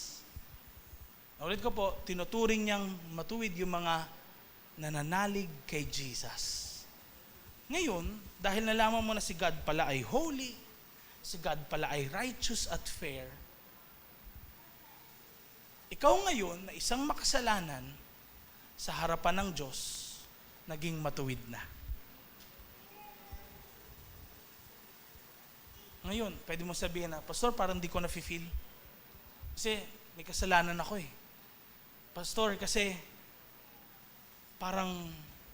Ulit ko po, tinuturing niyang matuwid yung mga nananalig kay Jesus. Ngayon, dahil nalaman mo na si God pala ay holy, si God pala ay righteous at fair, ikaw ngayon na isang makasalanan sa harapan ng Diyos, naging matuwid na. Ngayon, pwede mo sabihin na, Pastor, parang di ko na-feel. Kasi may kasalanan ako eh. Pastor, kasi parang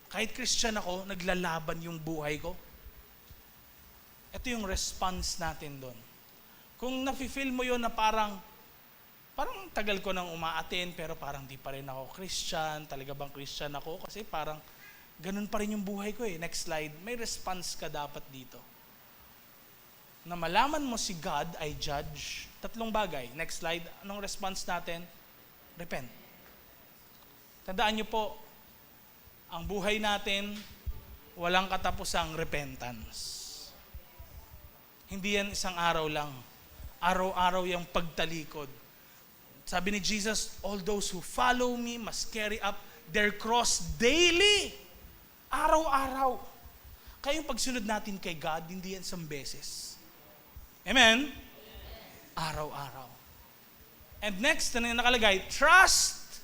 kahit Christian ako, naglalaban yung buhay ko. Ito yung response natin doon. Kung na-feel mo yun na parang tagal ko nang umaaten pero parang di pa rin ako Christian, talaga bang Christian ako? Kasi parang ganun pa rin yung buhay ko eh. Next slide, may response ka dapat dito. Na malaman mo si God ay judge. 3 bagay. Next slide, anong response natin? Repent. Tandaan niyo po, ang buhay natin, walang katapusang repentance. Hindi yan isang araw lang. Araw-araw yung pagtalikod. Sabi ni Jesus, all those who follow me must carry up their cross daily. Araw-araw. Kaya yung pagsunod natin kay God, hindi yan isang beses. Amen? Araw-araw. And next, ano yung nakalagay? Trust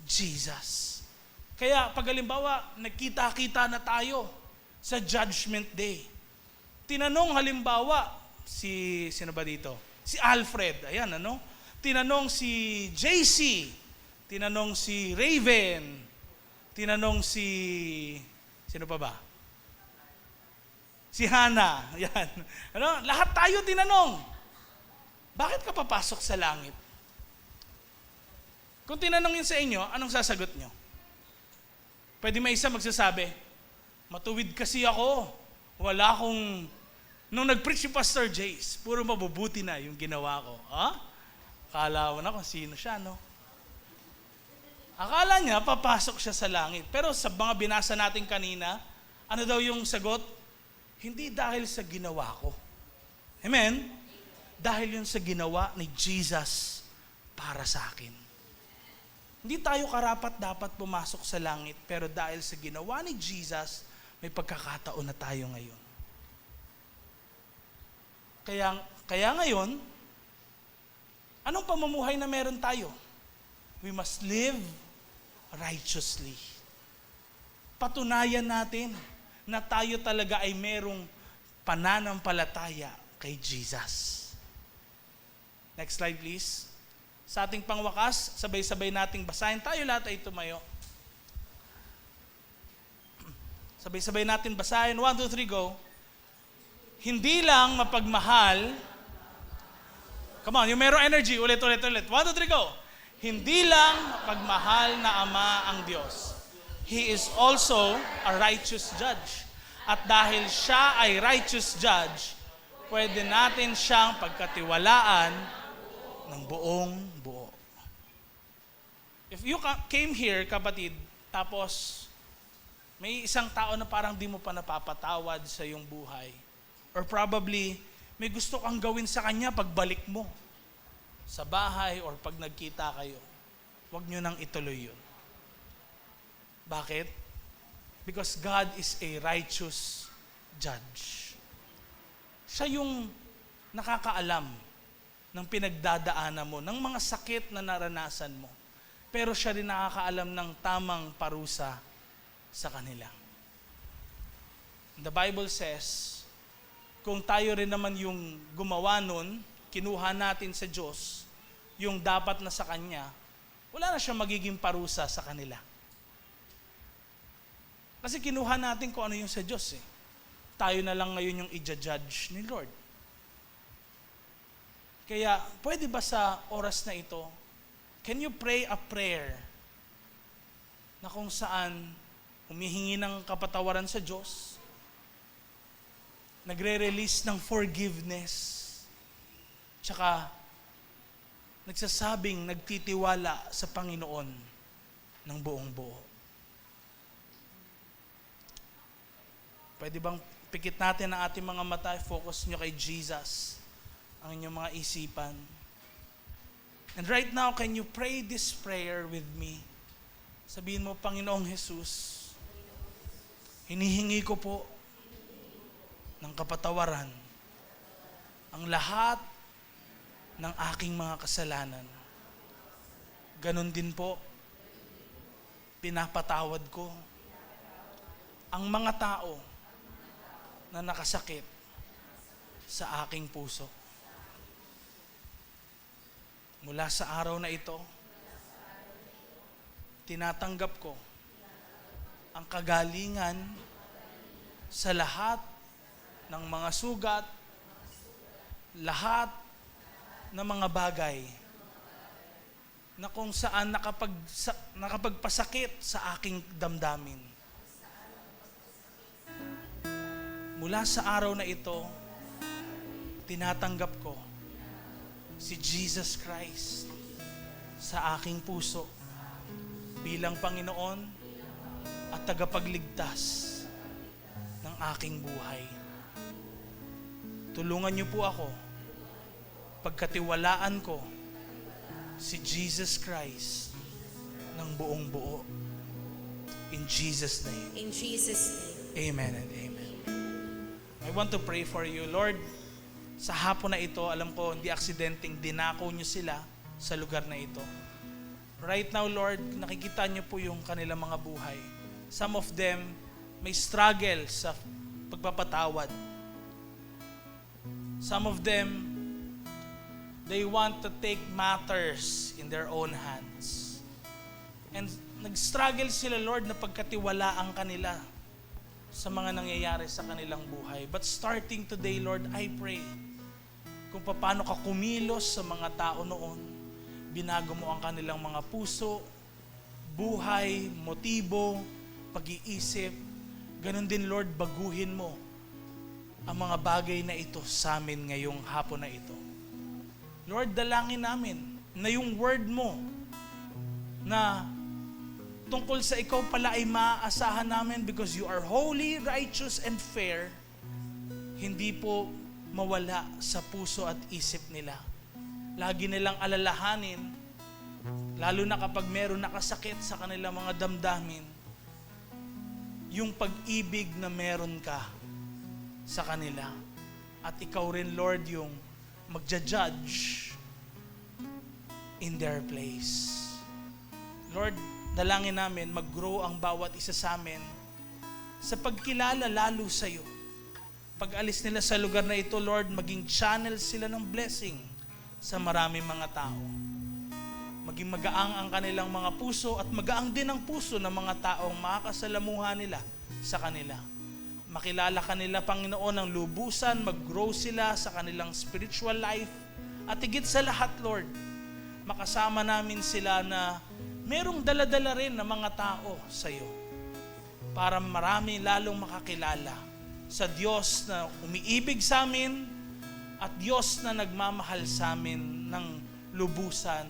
Jesus. Kaya pag halimbawa, nagkita-kita na tayo sa Judgment Day. Tinanong halimbawa, sino ba dito? Si Alfred, ayan ano? Tinanong si JC, tinanong si Raven, tinanong sino pa ba? Si Hannah, ayan. Ano? Lahat tayo tinanong. Bakit ka papasok sa langit? Kung tinanong yun sa inyo, anong sasagot nyo? Pwede may isa magsasabi, matuwid kasi ako. Wala akong, nung nag-preach si Pastor Jace, puro mabubuti na yung ginawa ko. Ha? Akala mo na kung sino siya, no? Akala niya, papasok siya sa langit. Pero sa mga binasa natin kanina, ano daw yung sagot? Hindi dahil sa ginawa ko. Amen? Dahil yun sa ginawa ni Jesus para sa akin. Hindi tayo karapat dapat pumasok sa langit, pero dahil sa ginawa ni Jesus, may pagkakataon na tayo ngayon. Kaya ngayon, anong pamumuhay na meron tayo? We must live righteously. Patunayan natin na tayo talaga ay merong pananampalataya kay Jesus. Next slide please. Sa ating pangwakas, sabay-sabay nating basahin. Tayo lahat ay tumayo. Sabay-sabay natin basahin. 1, 2, 3, go. Hindi lang mapagmahal. Come on, yung merong energy. Ulit. 1, 2, 3, go. Hindi lang mapagmahal na Ama ang Diyos. He is also a righteous judge. At dahil siya ay righteous judge, pwede natin siyang pagkatiwalaan ng buong buo. If you came here, kapatid, tapos may isang tao na parang di mo pa napapatawad sa iyong buhay, or probably may gusto kang gawin sa kanya pagbalik mo, sa bahay or pag nagkita kayo, huwag nyo nang ituloy yun. Bakit? Because God is a righteous judge. Siya yung nakakaalam ng pinagdadaanan mo, ng mga sakit na naranasan mo. Pero siya rin nakakaalam ng tamang parusa sa kanila. The Bible says, kung tayo rin naman yung gumawa nun, kinuha natin sa Diyos, yung dapat na sa Kanya, wala na siya magiging parusa sa kanila. Kasi kinuha natin kung ano yung sa Diyos eh. Tayo na lang ngayon yung i-judge ni Lord. Kaya, pwede ba sa oras na ito, can you pray a prayer na kung saan humihingi ng kapatawaran sa Diyos, nagre-release ng forgiveness, tsaka nagsasabing nagtitiwala sa Panginoon ng buong buo. Pwede bang pikit natin ang ating mga mata, focus nyo kay Jesus, ang inyong mga isipan. And right now, can you pray this prayer with me? Sabihin mo, Panginoong Jesus, hinihingi ko po ng kapatawaran ang lahat ng aking mga kasalanan. Ganon din po, pinapatawad ko ang mga tao na nakasakit sa aking puso. Mula sa araw na ito, tinatanggap ko ang kagalingan sa lahat ng mga sugat, lahat ng mga bagay na kung saan nakapagpasakit sa aking damdamin. Mula sa araw na ito, tinatanggap ko si Jesus Christ sa aking puso bilang Panginoon at tagapagligtas ng aking buhay. Tulungan niyo po ako pagkatiwalaan ko si Jesus Christ ng buong buo. In Jesus' name. In Jesus' name. Amen and amen. I want to pray for you. Lord, sa hapon na ito, alam ko hindi aksidenteng dinako niyo sila sa lugar na ito. Right now, Lord, nakikita niyo po yung kanilang mga buhay. Some of them may struggle sa pagpapatawad. Some of them, they want to take matters in their own hands. And nag-struggle sila, Lord, na pagkatiwalaan kanila sa mga nangyayari sa kanilang buhay. But starting today, Lord, I pray kung paano ka kumilos sa mga tao noon, binago mo ang kanilang mga puso, buhay, motibo, pag-iisip. Ganon din, Lord, baguhin mo ang mga bagay na ito sa amin ngayong hapon na ito. Lord, dalangin namin na yung word mo na tungkol sa ikaw pala ay maaasahan namin because you are holy, righteous, and fair, hindi po mawala sa puso at isip nila. Lagi nilang alalahanin, lalo na kapag meron nakasakit sa kanilang mga damdamin, yung pag-ibig na meron ka sa kanila. At ikaw rin, Lord, yung magja-judge in their place. Lord, dalangin namin, mag-grow ang bawat isa sa amin sa pagkilala lalo sa iyo. Pag alis nila sa lugar na ito, Lord, maging channel sila ng blessing sa maraming mga tao. Maging magaang ang kanilang mga puso at magaang din ang puso ng mga taong makakasalamuha nila sa kanila. Makilala kanila, Panginoon, ng lubusan, mag-grow sila sa kanilang spiritual life. At higit sa lahat, Lord, makasama namin sila na merong daladala rin na mga tao sa iyo para marami lalong makakilala sa Diyos na umiibig sa amin at Diyos na nagmamahal sa amin ng lubusan,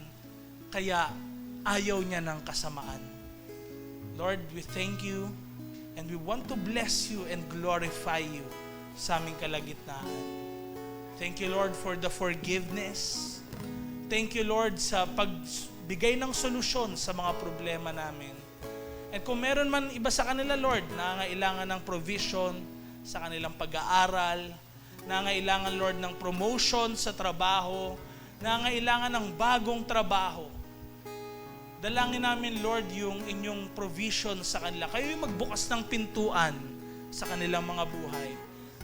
kaya ayaw niya ng kasamaan. Lord, we thank you and we want to bless you and glorify you sa aming kalagitnaan. Thank you, Lord, for the forgiveness. Thank you, Lord, sa pagbigay ng solusyon sa mga problema namin. At kung meron man iba sa kanila, Lord, na nangailangan ng provision sa kanilang pag-aaral, nangailangan, Lord, ng promotion sa trabaho, nangailangan ng bagong trabaho, dalangin namin, Lord, yung inyong provision sa kanila. Kayo yung magbukas ng pintuan sa kanilang mga buhay.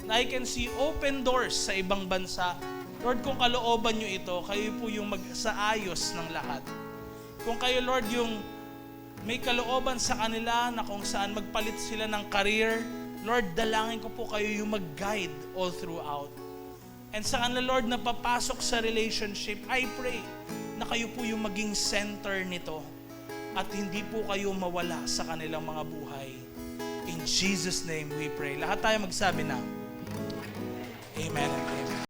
Na I can see open doors sa ibang bansa. Lord, kung kalooban nyo ito, kayo po yung magsaayos ng lahat. Kung kayo, Lord, yung may kalooban sa kanila na kung saan magpalit sila ng career, Lord, dalangin ko po kayo yung mag-guide all throughout. And sa kanila, Lord, na papasok sa relationship, I pray na kayo po yung maging center nito at hindi po kayo mawala sa kanilang mga buhay. In Jesus' name we pray. Lahat tayo magsabi na, Amen and Amen.